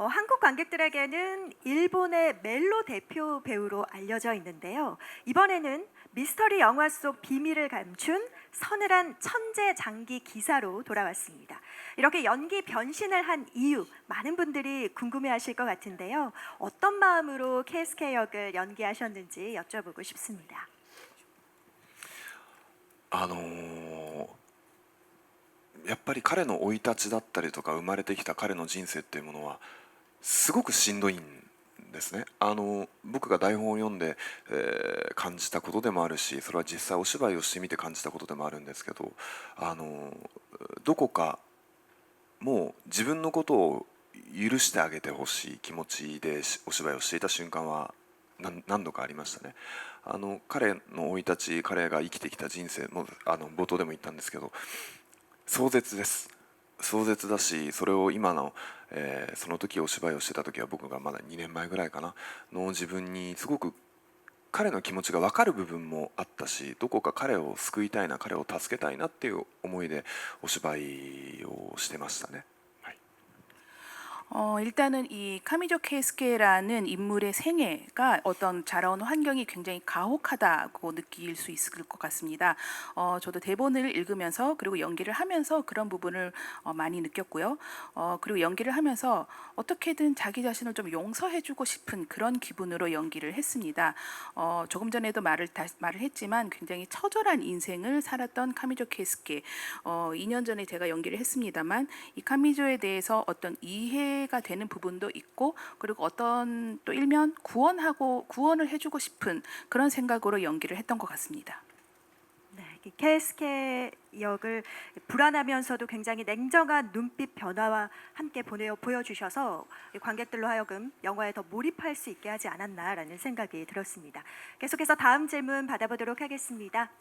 한국 관객들에게는 일본의 멜로 대표 배우로 알려져 있는데요. 이번에는 미스터리 영화 속 비밀을 감춘 서늘한 천재 장기 기사로 돌아왔습니다. 이렇게 연기 변신을 한 이유 많은 분들이 궁금해하실 것 같은데요. 어떤 마음으로 KSK 역을 연기하셨는지 여쭤보고 싶습니다. あのーやっぱり彼の生い立ちだったりとか生まれてきた彼の人生っていうものはすごくしんどいんですね。僕が台本を読んで、感じたことでもあるし、それは実際お芝居をしてみて感じたことでもあるんですけど、どこかもう自分のことを許してあげてほしい気持ちでお芝居をしていた瞬間は何度かありましたね。彼の生い立ち、彼が生きてきた人生も冒頭でも言ったんですけど、壮絶です。壮絶だし、それを今の、その時お芝居をしてた時は僕がまだ2年前ぐらいかなの自分にすごく彼の気持ちが分かる部分もあったし、どこか彼を救いたいな、彼を助けたいなっていう思いでお芝居をしてましたね。はい。 일단은 이 카미조 케이스케라는 인물의 생애가 어떤 자라온 환경이 굉장히 가혹하다고 느낄 수 있을 것 같습니다. 저도 대본을 읽으면서 그리고 연기를 하면서 그런 부분을 많이 느꼈고요. 그리고 연기를 하면서 어떻게든 자기 자신을 좀 용서해주고 싶은 그런 기분으로 연기를 했습니다. 조금 전에도 말을 했지만 굉장히 처절한 인생을 살았던 카미조 케이스케. 2년 전에 제가 연기를 했습니다만 이 카미조에 대해서 어떤 이해가 되는 부분도 있고, 그리고 어떤 또 일면 구원을 해주고 싶은 그런 생각으로 연기를 했던 것 같습니다. 네, KSK 역을 불안하면서도 굉장히 냉정한 눈빛 변화와 함께 보여주셔서 관객들로 하여금 영화에 더 몰입할 수 있게 하지 않았나라는 생각이 들었습니다. 계속해서 다음 질문 받아보도록 하겠습니다.